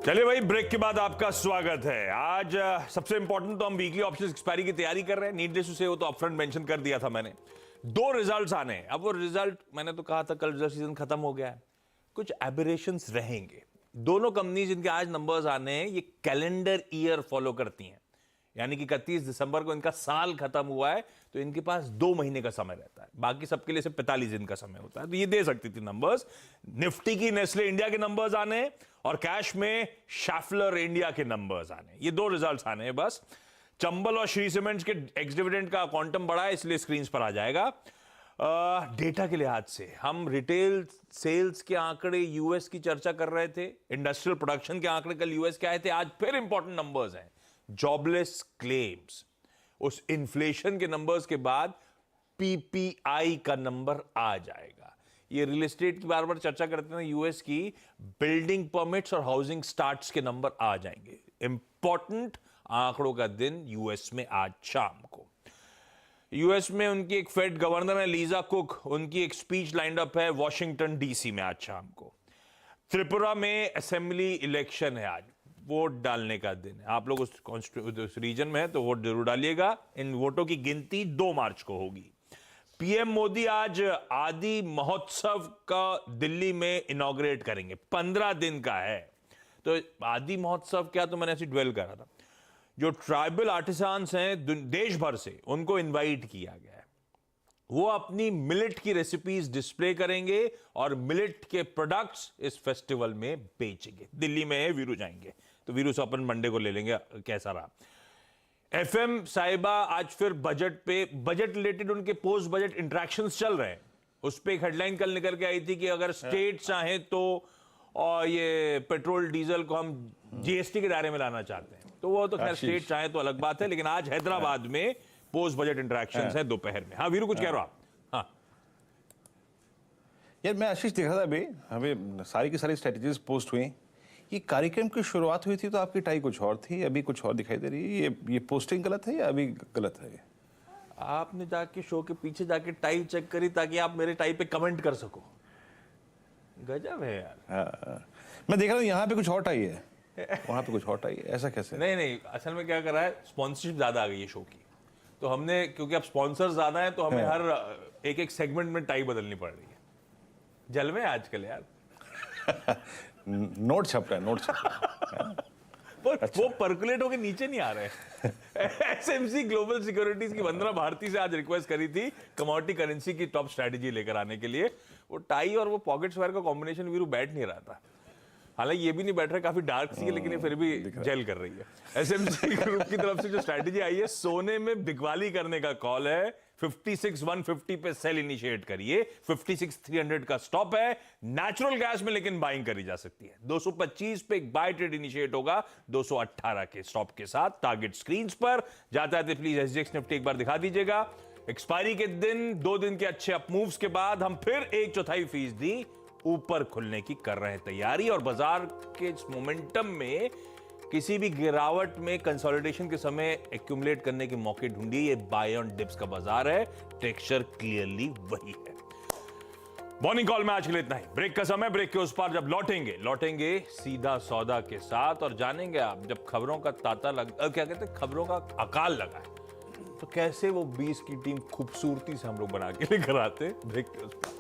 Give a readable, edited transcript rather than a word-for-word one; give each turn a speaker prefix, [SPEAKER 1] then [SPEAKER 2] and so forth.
[SPEAKER 1] चलिए भाई, ब्रेक के बाद आपका स्वागत है। आज सबसे इंपॉर्टेंट तो हम वीकली ऑप्शन एक्सपायरी की तैयारी कर रहे हैं। नीडलेस टू से वो तो अपफ्रंट मेंशन कर दिया था मैंने। दो रिजल्ट्स आने हैं। अब वो रिजल्ट मैंने तो कहा था कल रिजल्ट सीजन खत्म हो गया है, कुछ एबरेशंस रहेंगे। दोनों कंपनी जिनके आज नंबर्स आने हैं ये कैलेंडर ईयर फॉलो करती हैं, यानी कि 31 दिसंबर को इनका साल खत्म हुआ है तो इनके पास 2 महीने का समय रहता है। बाकी सबके लिए सिर्फ 45 दिन का समय होता है, तो ये दे सकती थी नंबर्स। निफ्टी की नेस्ले इंडिया के नंबर्स आने और कैश में शैफलर इंडिया के नंबर्स आने, ये दो रिजल्ट्स आने हैं बस। चंबल और श्री सीमेंट्स के एक्स डिविडेंड का क्वांटम बढ़ा है, इसलिए स्क्रीन पर आ जाएगा। डेटा के लिहाज से हम रिटेल सेल्स के आंकड़े यूएस की चर्चा कर रहे थे, इंडस्ट्रियल प्रोडक्शन के आंकड़े कल यूएस के आए थे, आज फिर इंपॉर्टेंट नंबर्स हैं। जॉबलेस क्लेम्स, उस इन्फ्लेशन के नंबर्स के बाद पीपीआई का नंबर आ जाएगा। ये रियल एस्टेट की बार बार चर्चा करते हैं यूएस की, बिल्डिंग परमिट्स और हाउसिंग स्टार्ट्स के नंबर आ जाएंगे। इंपॉर्टेंट आंकड़ों का दिन यूएस में आज शाम को। यूएस में उनकी एक फेड गवर्नर है लीजा कुक, उनकी एक स्पीच लाइंड अप है वॉशिंगटन डीसी में आज शाम को। त्रिपुरा में असेंबली इलेक्शन है, आज वोट डालने का दिन है। आप लोग उस रीजन में हैं तो वोट जरूर डालिएगा। इन वोटों की गिनती 2 मार्च को होगी। पीएम मोदी आज आदि महोत्सव का दिल्ली में इनॉग्रेट करेंगे, 15 दिन का है। तो आदि महोत्सव क्या, तो मैंने ऐसे ड्वेल करा था। जो ट्राइबल आर्टिसान्स हैं देश भर से, उनको इनवाइट किया गया है। वो अपनी मिलेट की रेसिपीज डिस्प्ले करेंगे और मिलेट के प्रोडक्ट्स इस फेस्टिवल में बेचेंगे। दिल्ली में है, वीरू जाएंगे तो वीरू से अपन मंडे को ले लेंगे कैसा रहा। एफएम साहिबा आज फिर बजट रिलेटेड उनके पोस्ट बजट इंटरेक्शंस चल रहे हैं। उस पर एक हेडलाइन कल निकल के आई थी कि अगर स्टेट चाहें तो और ये पेट्रोल डीजल को हम जीएसटी के दायरे में लाना चाहते हैं, तो वो तो खैर स्टेट चाहे तो अलग बात है। लेकिन आज हैदराबाद में पोस्ट बजट इंटरेक्शंस है दोपहर में। हाँ वीरू, कुछ कह रहा आप? हाँ
[SPEAKER 2] यार, मैं आशीष देख रहा था अभी, हमें सारी की सारी स्ट्रेटजीज पोस्ट हुई। ये कार्यक्रम की शुरुआत हुई थी तो आपकी टाई कुछ और थी, अभी कुछ और दिखाई दे रही है। ये पोस्टिंग गलत है या अभी गलत है?
[SPEAKER 1] आपने जाके शो के पीछे जाके टाई चेक करी ताकि आप मेरे टाई पे कमेंट कर सको। गजब है यार।
[SPEAKER 2] हाँ, मैं देख रहा हूँ यहाँ पे कुछ और टाई है, वहाँ पे कुछ और टाई है, ऐसा कैसे?
[SPEAKER 1] नहीं, असल में क्या कर रहा है, स्पॉन्सरशिप ज्यादा आ गई है शो की, तो हमने, क्योंकि अब स्पॉन्सर ज्यादा है तो हमें हर एक सेगमेंट में टाई बदलनी पड़ रही है। जलवे आजकल यार।
[SPEAKER 2] नोट छप रहा है, नोट छप रहा है।
[SPEAKER 1] अच्छा। वो पर्कुलेट होके नीचे नहीं आ रहे। एसएमसी ग्लोबल सिक्योरिटीज की वंदना भारती से आज रिक्वेस्ट करी थी कमोडिटी करेंसी की टॉप स्ट्रैटेजी लेकर आने के लिए। वो टाई और वो पॉकेट स्क्वायर का कॉम्बिनेशन वीरू बैठ नहीं रहा था। हालांकि ये भी नहीं बैठ रहा, काफी डार्क सी है, लेकिन ये फिर भी जेल कर रही है। एसएमसी ग्रुप की तरफ से जो स्ट्रैटेजी आई है, सोने में बिकवाली करने का कॉल है। 56,150 पे सेल इनिशिएट करिए, 56,300 का स्टॉप है। नेचुरल गैस में लेकिन बाइंग करी जा सकती है। 225 पे एक बाय ट्रेड इनिशिएट होगा 218 के स्टॉप के साथ। टारगेट स्क्रीन पर जाता है, प्लीज एसजीएक्स निफ्टी एक बार दिखा दीजिएगा। एक्सपायरी के दिन 2 दिन के अच्छे अप मूव्स के बाद हम फिर 1/4% ऊपर खुलने की कर रहे हैं तैयारी, और बाजार के इस मोमेंटम में किसी भी गिरावट में कंसोलिडेशन के समय एक्यूमुलेट करने के मौके ढूंढिए। ये बाय ऑन डिप्स का बाजार है, टेक्सचर क्लियरली वही है। मॉर्निंग कॉल में आज के लिए इतना ही। ब्रेक का समय, ब्रेक के उस पार जब लौटेंगे सीधा सौदा के साथ, और जानेंगे आप जब खबरों का तांता क्या कहते हैं, खबरों का अकाल लगा है तो कैसे वो 20 की टीम खूबसूरती से हम लोग बना के लेकर आते। ब्रेक के उस पार।